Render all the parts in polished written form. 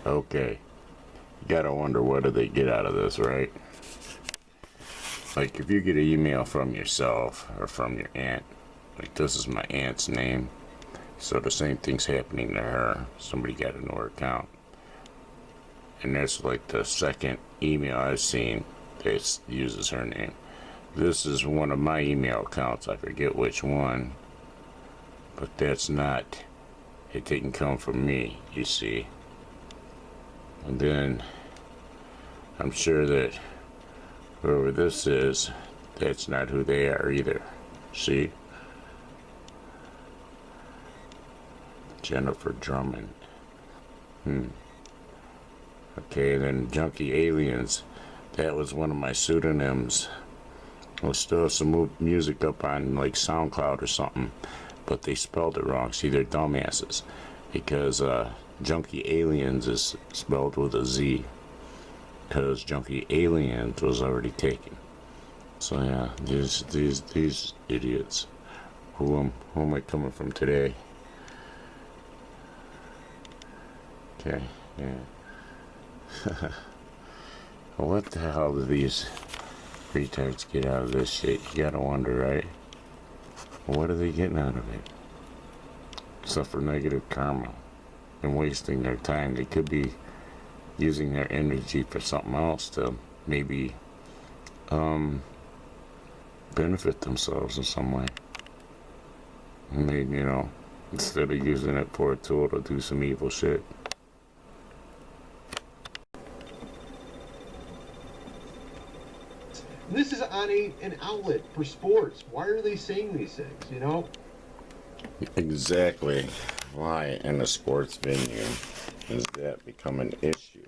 Okay, you gotta wonder what do they get out of this, right? Like if you get an email from yourself or from your aunt, like this is my aunt's name, so the same thing's happening to her. Somebody got into her account, and that's like the second email I've seen that uses her name. This is one of my email accounts, I forget which one, but that's not, it didn't come from me, you see. And then I'm sure that whoever this is, that's not who they are either. See? Jennifer Drummond. Okay, then Junkie Aliens. That was one of my pseudonyms. I still have some music up on like SoundCloud or something, but they spelled it wrong. See, they're dumbasses. Because Junkie Aliens is spelled with a Z. Because Junkie Aliens was already taken. So yeah, these idiots. Who am I coming from today? Okay, yeah. What the hell do these retards get out of this shit? You gotta wonder, right? What are they getting out of it? Except for negative karma and wasting their time. They could be using their energy for something else to maybe benefit themselves in some way. And they, instead of using it for a tool to do some evil shit. This is on an outlet for sports. Why are they saying these things, Exactly. Why in a sports venue does that become an issue?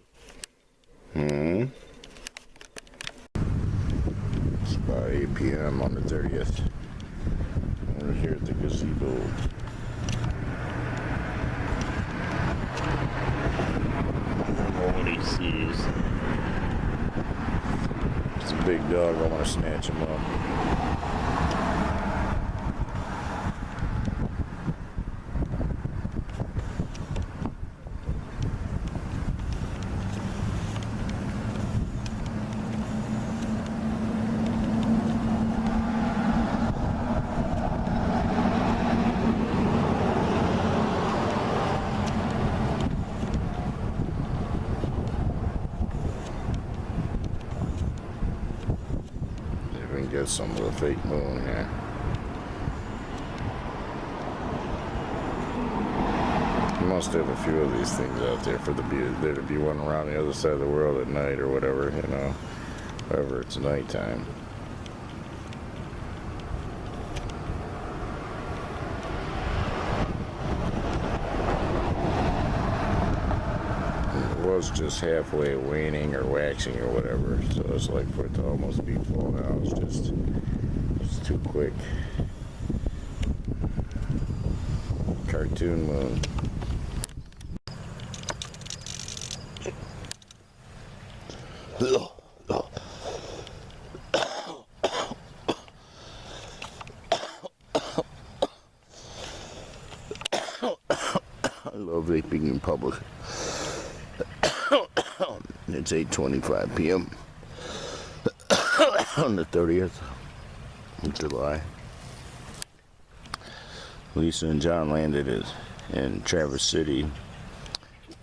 It's about 8 p.m. on the 30th. We're here at the gazebo. What he sees. It's a big dog. I want to snatch him up. Get some of the fake moon here. You must have a few of these things out there for there to be one around the other side of the world at night or whatever, however it's nighttime. It was just halfway waning or waxing or whatever, so it's like for it to almost be full now. It's too quick. Cartoon moon. I love vaping in public. It's 8:25 p.m. on the 30th of July. Lisa and John landed in Traverse City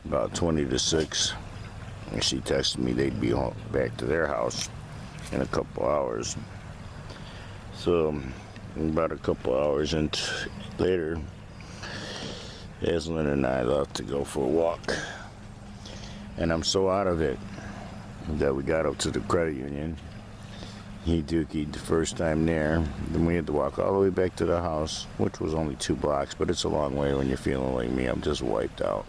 about 20 to 6. And she texted me they'd be home, back to their house in a couple hours. So about a couple hours later, Aslan and I left to go for a walk. And I'm so out of it that we got up to the credit union. He dookied the first time there. Then we had to walk all the way back to the house, which was only 2 blocks, but it's a long way when you're feeling like me. I'm just wiped out.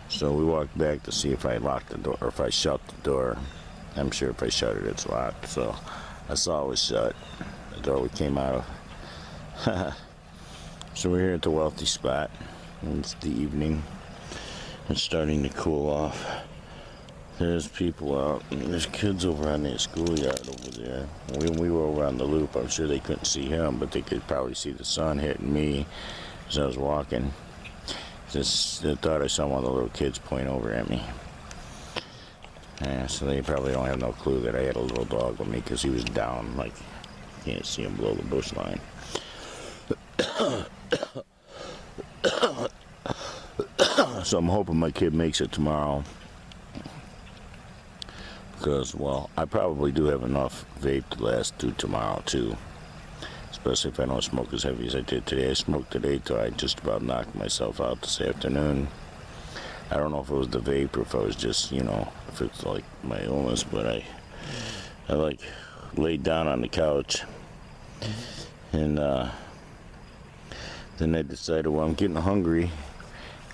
So we walked back to see if I locked the door or if I shut the door. I'm sure if I shut it, it's locked. So I saw it was shut. The door we came out of. So we're here at the wealthy spot. And it's the evening. It's starting to cool off. There's people out, and there's kids over on that schoolyard over there. When we were over on the loop, I'm sure they couldn't see him, but they could probably see the sun hitting me as I was walking. Just I thought I saw one of the little kids point over at me. Yeah, so they probably don't have no clue that I had a little dog with me because he was down, like, you can't see him below the bush line. So I'm hoping my kid makes it tomorrow. Because, well, I probably do have enough vape to last through tomorrow, too. Especially if I don't smoke as heavy as I did today. I smoked today till I just about knocked myself out this afternoon. I don't know if it was the vape or if I was just, you know, if it's like my illness, but I like laid down on the couch and then I decided, well, I'm getting hungry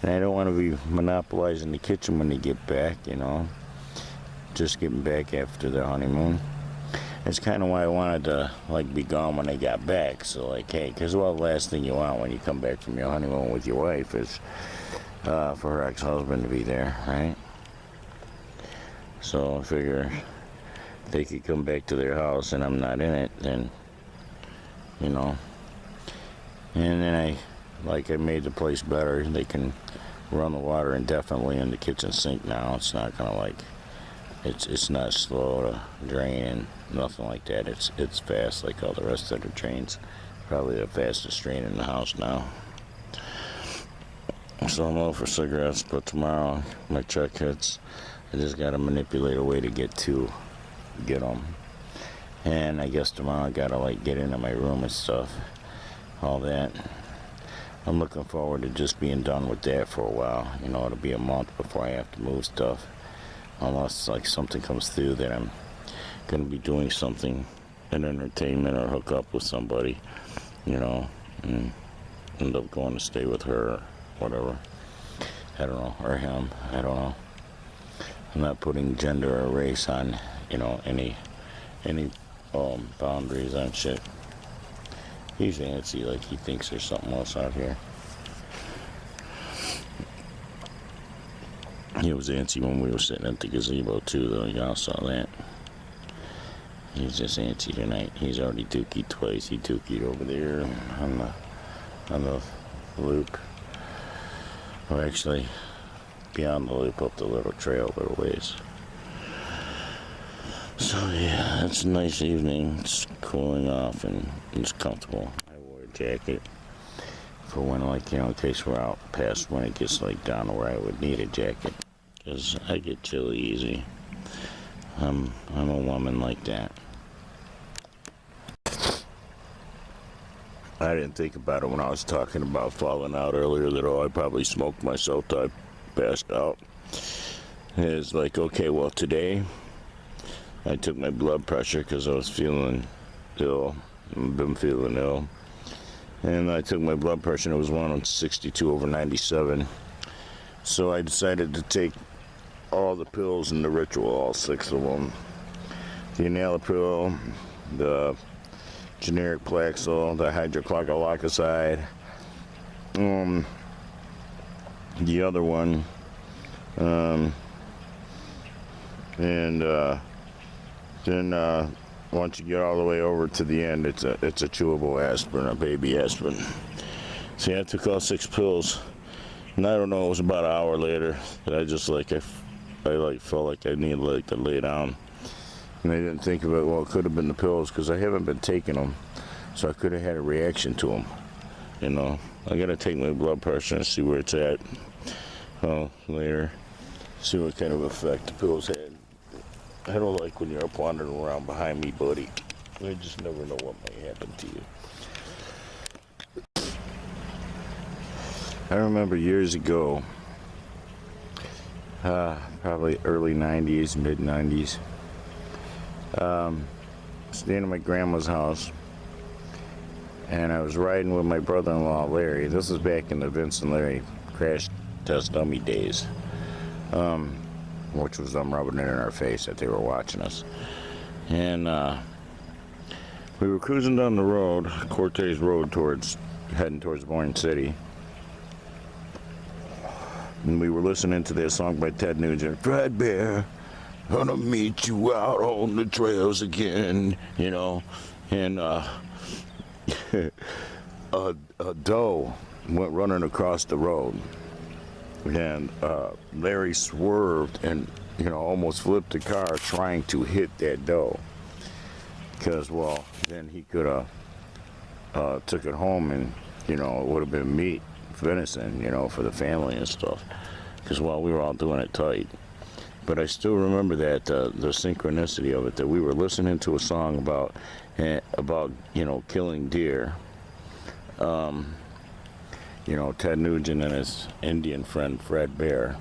and I don't want to be monopolizing the kitchen when they get back, you know, just getting back after their honeymoon. That's kind of why I wanted to, like, be gone when I got back. So, like, hey, because, well, the last thing you want when you come back from your honeymoon with your wife is for her ex-husband to be there, right? So I figure if they could come back to their house and I'm not in it, then, you know. And then I made the place better. They can run the water indefinitely in the kitchen sink now. It's not gonna, like, it's not slow to drain and nothing like that. It's fast like all the rest of the drains. Probably the fastest drain in the house now. So I'm out for cigarettes, but tomorrow my check hits. I just gotta manipulate a way to get them. And I guess tomorrow I gotta, like, get into my room and stuff, all that. I'm looking forward to just being done with that for a while. You know, it'll be a month before I have to move stuff. Unless, like, something comes through that I'm gonna be doing something, an entertainment or hook up with somebody, you know, and end up going to stay with her or whatever. I don't know, or him, I don't know. I'm not putting gender or race on, you know, any boundaries on shit. He's antsy, like he thinks there's something else out here. He was antsy when we were sitting at the gazebo too, though. Y'all saw that. He's just antsy tonight. He's already dookied twice. He dookied over there on the loop. Or actually, beyond the loop, up the little trail a little ways. So yeah, it's a nice evening. It's cooling off and it's comfortable. I wore a jacket for when, like, you know, in case we're out past when it gets, like, down to where I would need a jacket. Because I get chilly easy. I'm a woman like that. I didn't think about it when I was talking about falling out earlier that, oh, I probably smoked myself till I passed out. It's like, okay, well, today I took my blood pressure because I was feeling ill. I've been feeling ill. And I took my blood pressure and it was 162/97. So I decided to take all the pills in the ritual, all 6 of them. The enalapril, the generic Plaxil, the hydrochlorothiazide, the other one, then once you get all the way over to the end, it's a chewable aspirin, a baby aspirin. See, I took all 6 pills, and I don't know, it was about an hour later that I just, like, I felt like I needed, like, to lay down. And I didn't think of it, well, it could have been the pills, because I haven't been taking them, so I could have had a reaction to them, you know. I gotta take my blood pressure and see where it's at later, see what kind of effect the pills had. I don't like when you're up wandering around behind me, buddy. I just never know what might happen to you. I remember years ago, probably early 90s, mid 90s, staying at my grandma's house, and I was riding with my brother-in-law Larry. This was back in the Vince and Larry crash test dummy days, which was them rubbing it in our face that they were watching us. And we were cruising down the road, Cortez Road, heading towards Bourne City. And we were listening to that song by Ted Nugent, Fredbear, gonna meet you out on the trails again, you know. And a doe went running across the road, and Larry swerved and almost flipped the car trying to hit that doe, because well then he could have took it home, and it would have been meat, venison, for the family and stuff, because well we were all doing it tight. But I still remember that the synchronicity of it, that we were listening to a song about killing deer. Ted Nugent and his Indian friend Fred Bear,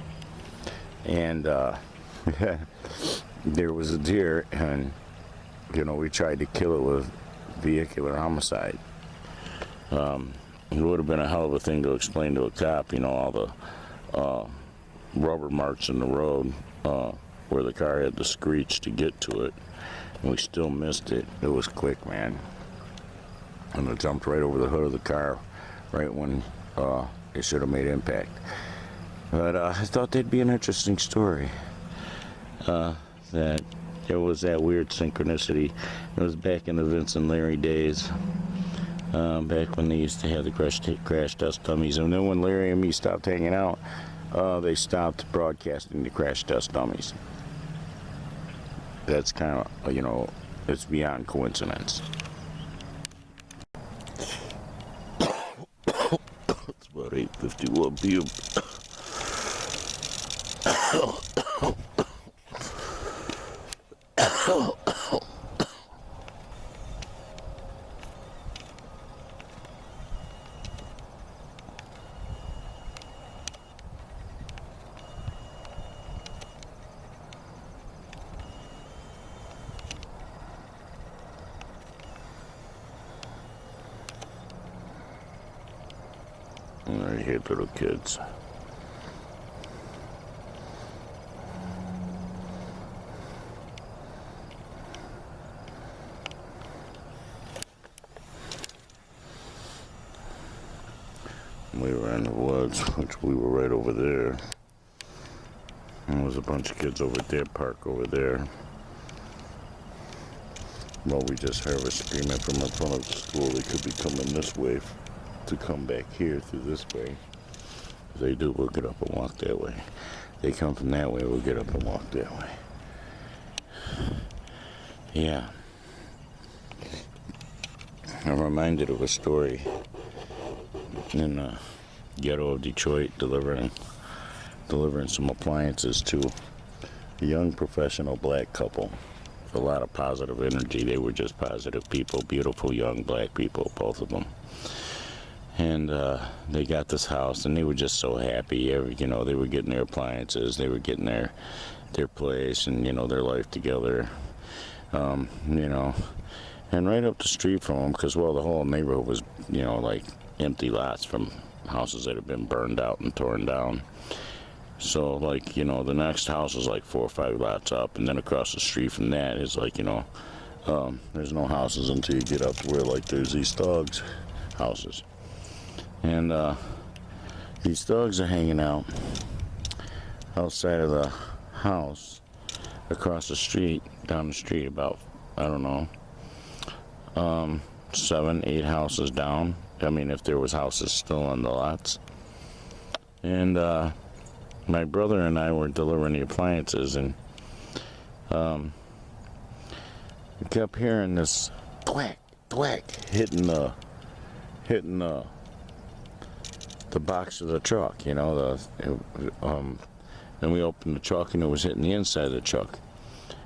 and there was a deer, and we tried to kill it with vehicular homicide. It would have been a hell of a thing to explain to a cop, all the rubber marks in the road where the car had to screech to get to it, and we still missed it. It was quick, man, and it jumped right over the hood of the car right when it should have made impact. But I thought that'd be an interesting story, that there was that weird synchronicity. It was back in the Vince and Larry days, back when they used to have the crash test dummies, and then when Larry and me stopped hanging out, they stopped broadcasting the crash test dummies. That's kind of, it's beyond coincidence. It's about 8:51 p.m. I hate little kids. We were in the woods, which we were right over there. And there was a bunch of kids over at their park over there. Well, we just heard a screaming from in front of the school. They could be coming this way to come back here through this way. If they do, we'll get up and walk that way. They come from that way, we'll get up and walk that way. Yeah. I'm reminded of a story in the ghetto of Detroit, delivering some appliances to a young professional black couple. A lot of positive energy. They were just positive people, beautiful young black people, both of them. And they got this house, and they were just so happy. They were getting their appliances, they were getting their place, and their life together. And right up the street from them, because well, the whole neighborhood was like empty lots from houses that had been burned out and torn down. So like the next house is like 4 or 5 lots up, and then across the street from that is like there's no houses until you get up to where like there's these thugs houses. And these thugs are hanging out outside of the house across the street, down the street, about, I don't know, 7, 8 houses down. I mean, if there was houses still on the lots. And my brother and I were delivering the appliances, and we kept hearing this thwack, thwack, hitting the box of the truck, then we opened the truck, and it was hitting the inside of the truck.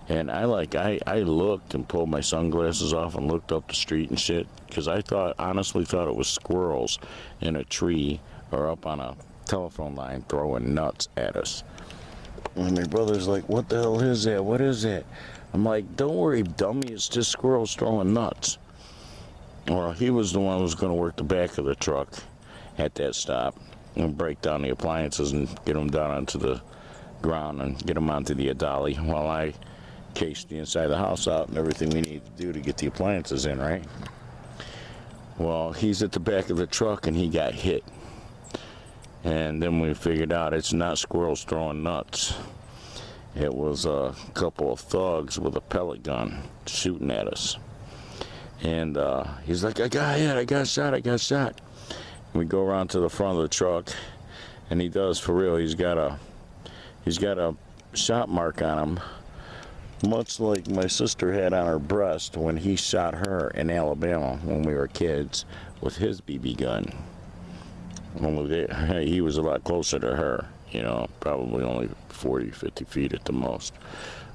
And I looked and pulled my sunglasses off and looked up the street and shit, because I honestly thought it was squirrels in a tree or up on a telephone line throwing nuts at us. And my brother's like, "What the hell is that? What is that?" I'm like, "Don't worry, dummy, it's just squirrels throwing nuts." Well, he was the one who was going to work the back of the truck at that stop and break down the appliances and get them down onto the ground and get them onto the dolly, while I cased the inside of the house out and everything we need to do to get the appliances in, right? Well, he's at the back of the truck, and he got hit. And then we figured out it's not squirrels throwing nuts. It was a couple of thugs with a pellet gun shooting at us. And he's like, I got hit, I got shot. We go around to the front of the truck, and he does for real. He's got a shot mark on him, much like my sister had on her breast when he shot her in Alabama when we were kids with his BB gun. Only he was a lot closer to her, you know, probably only 40, 50 feet at the most.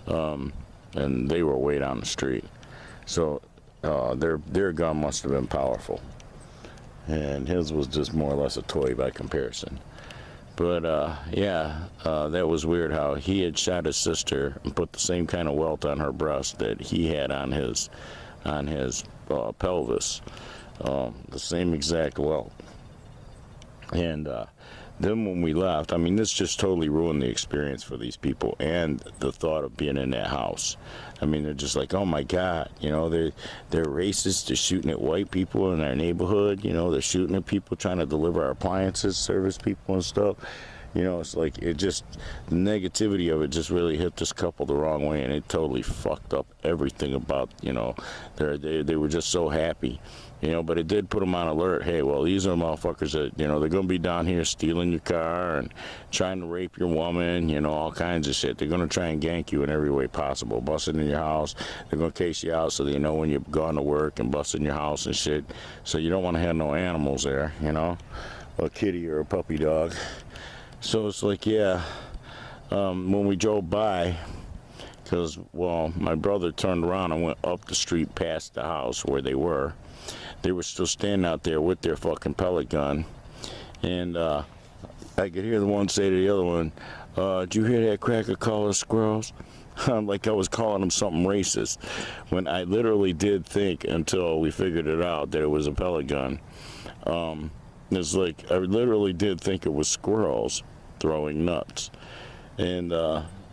And they were way down the street. So their gun must have been powerful. And his was just more or less a toy by comparison. But yeah, that was weird how he had shot his sister and put the same kind of welt on her breast that he had on his pelvis, the same exact welt. And then when we left, I mean, this just totally ruined the experience for these people and the thought of being in that house. I mean, they're just like, oh my God, you know, they're racist. They're shooting at white people in our neighborhood. You know, they're shooting at people trying to deliver our appliances, service people and stuff. You know, it's like, the negativity of it just really hit this couple the wrong way, and it totally fucked up everything about, you know, they were just so happy. You know, but it did put them on alert. Hey, well, these are motherfuckers that, you know, they're going to be down here stealing your car and trying to rape your woman, you know, all kinds of shit. They're going to try and gank you in every way possible. Busting in your house. They're going to case you out so they know when you've gone to work and busting your house and shit. So you don't want to have no animals there, you know, a kitty or a puppy dog. So it's like, yeah, when we drove by, because, well, my brother turned around and went up the street past the house where they were. They were still standing out there with their fucking pellet gun. And I could hear the one say to the other one, did you hear that cracker call us squirrels? Like I was calling them something racist. When I literally did think, until we figured it out, that it was a pellet gun. It's like, I literally did think it was squirrels throwing nuts. And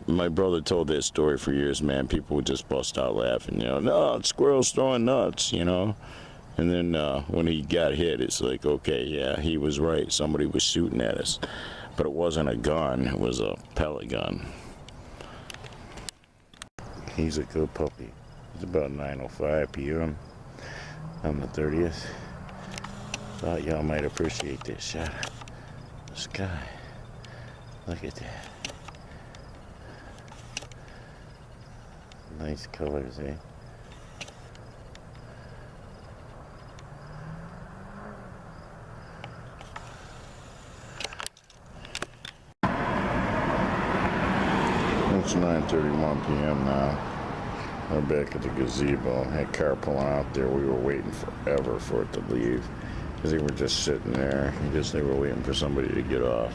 my brother told that story for years, man. People would just bust out laughing, you know, no, it's squirrels throwing nuts, you know. And then when he got hit, it's like, okay, yeah, he was right. Somebody was shooting at us. But it wasn't a gun. It was a pellet gun. He's a good puppy. It's about 9:05 p.m. on the 30th. Thought y'all might appreciate this shot of the sky. Look at that. Nice colors, eh? It's 9:31 p.m. now. We're back at the gazebo. That car pulling out there. We were waiting forever for it to leave because they were just sitting there. I guess they were waiting for somebody to get off.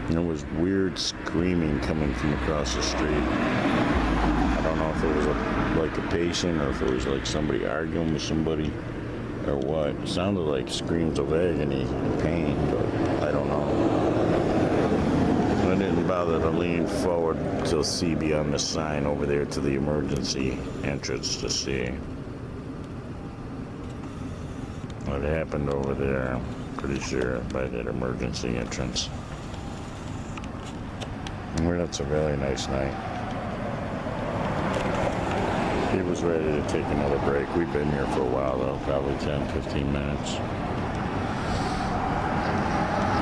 There was weird screaming coming from across the street. I don't know if it was like a patient or if it was like somebody arguing with somebody or what. It sounded like screams of agony and pain, but I don't know. I didn't bother to lean forward till see beyond the sign over there to the emergency entrance to see what happened over there. I'm pretty sure by that emergency entrance. That's a really nice night. He was ready to take another break. We've been here for a while though, probably 10-15 minutes.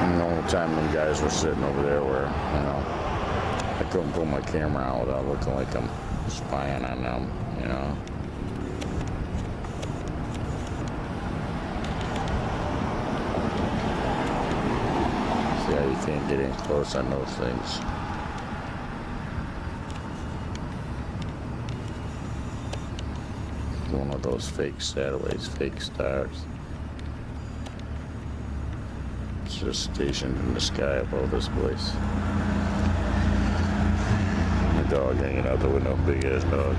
And the only time them guys were sitting over there where, you know, I couldn't pull my camera out without looking like I'm spying on them, you know. See how you can't get in close on those things. One of those fake satellites, fake stars. It's just stationed in the sky above this place. And the dog hanging out the window, big ass dog.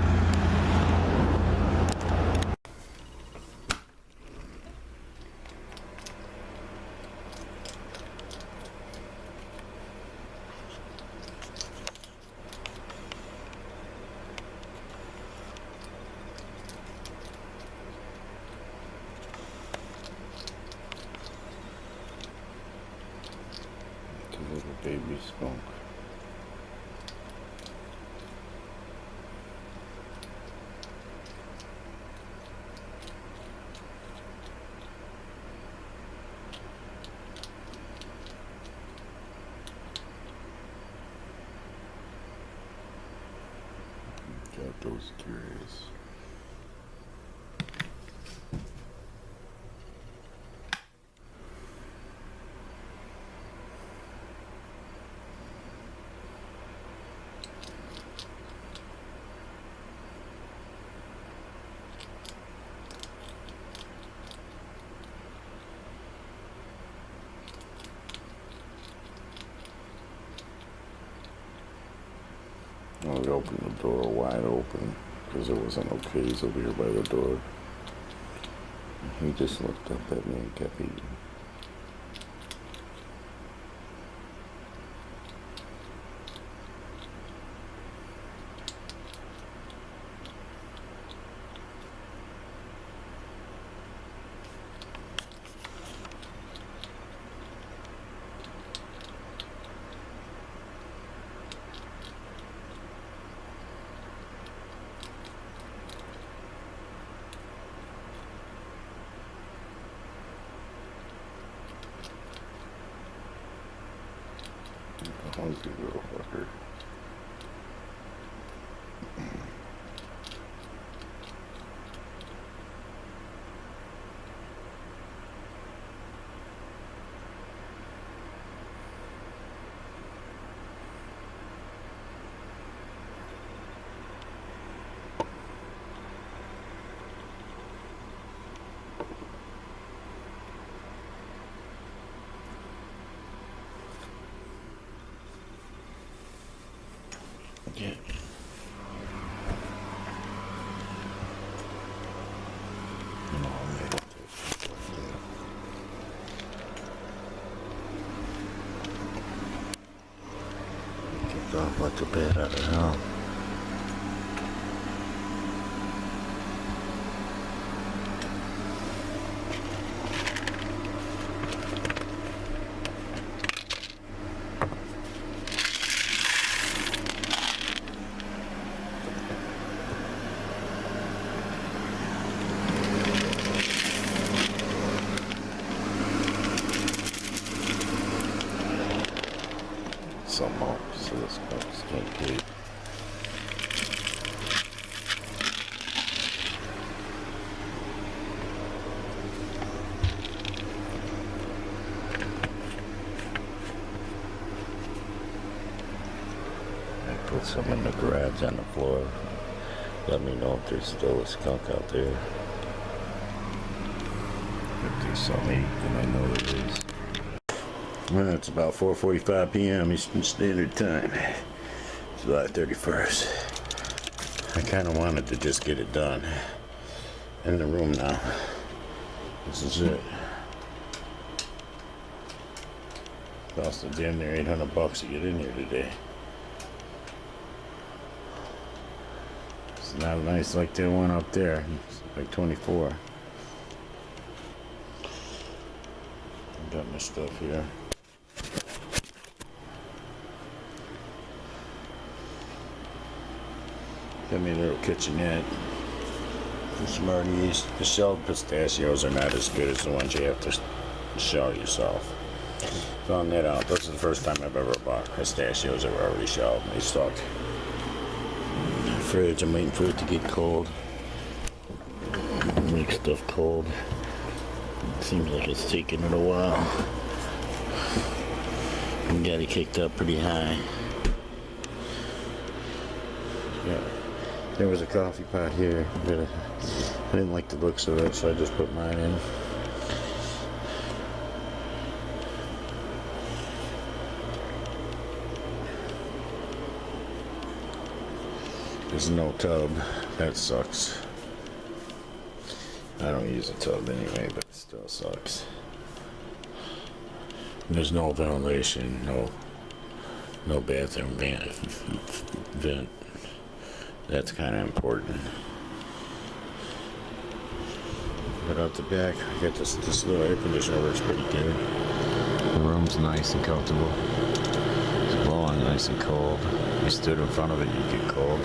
Little baby skunk. always curious. I opened the door wide open because there wasn't no keys over here by the door. He just looked up at me and kept eating. Hungry little fucker. Yeah. Kicked off like a bad out of hell. Some more, so this box can't get. I put some in the garage on the floor. Let me know if there's still a skunk out there. If there's some meat, then I know there is. Well, it's about 4:45 p.m. Eastern Standard Time, July 31st. I kind of wanted to just get it done. In the room now. This is it. Cost a damn near $800 to get in here today. It's not nice like that one up there. It's like 24. Got my stuff here. Got me a little kitchenette. Some Smarties. The shelled pistachios are not as good as the ones you have to shell yourself. Found that out. This is the first time I've ever bought pistachios that were already shelled. They suck. Fridge, I'm waiting for it to get cold. Make stuff cold. Seems like it's taking it a while. We got it kicked up pretty high. Yeah. There was a coffee pot here, but I didn't like the looks of it, so I just put mine in. There's no tub. That sucks. I don't use a tub anyway, but it still sucks. There's no ventilation, no bathroom vent. That's kind of important. But out the back, I got this little air conditioner works pretty good. The room's nice and comfortable. It's blowing nice and cold. You stood in front of it, you get cold.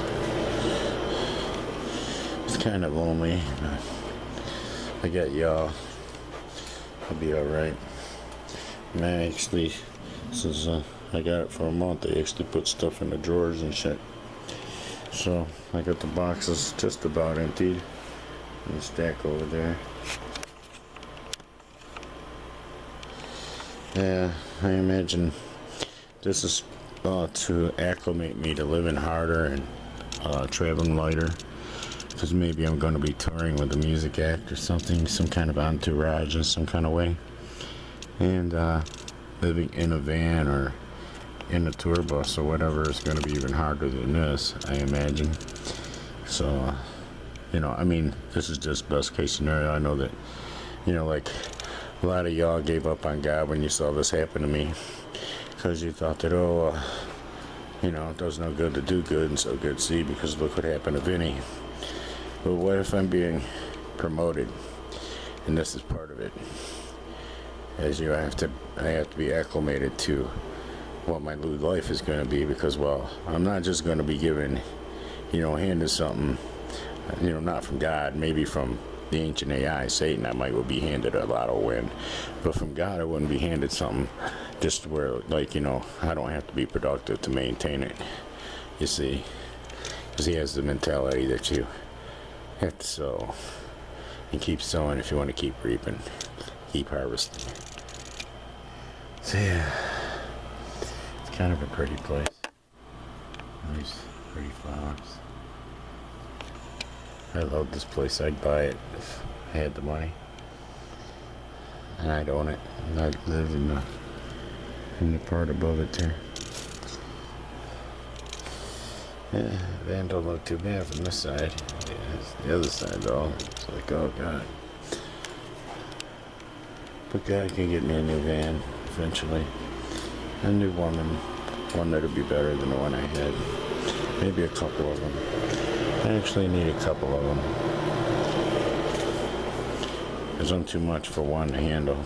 It's kind of lonely. I got y'all. I'll be alright. And I actually, since I got it for a month, they actually put stuff in the drawers and shit. So I got the boxes just about emptied. And the stack over there. Yeah, I imagine this is to acclimate me to living harder and traveling lighter. Because maybe I'm going to be touring with the music act or something, some kind of entourage in some kind of way. And living in a van or in a tour bus or whatever is going to be even harder than this, I imagine. So, you know, I mean, this is just best case scenario. I know that, you know, like a lot of y'all gave up on God when you saw this happen to me, because you thought that, you know, it does no good to do good and so good see, because look what happened to Vinny. But what if I'm being promoted, and this is part of it, as I have to be acclimated to what my new life is going to be, because, well, I'm not just going to be given, you know, handed something, you know, not from God, maybe from the ancient AI, Satan, I might be handed a lotto win, but from God, I wouldn't be handed something just where, like, you know, I don't have to be productive to maintain it, you see, because he has the mentality that you have to sow and keep sowing if you want to keep reaping, keep harvesting. So yeah, it's kind of a pretty place. Nice, pretty flowers. I love this place. I'd buy it if I had the money, and I'd own it, and I'd live in the part above it there. Yeah, van don't look too bad from this side. Yeah, it's the other side though. It's like, oh God. But God can get me a new van eventually. A new one that'll be better than the one I had. Maybe a couple of them. I actually need a couple of them. There's not too much for one to handle.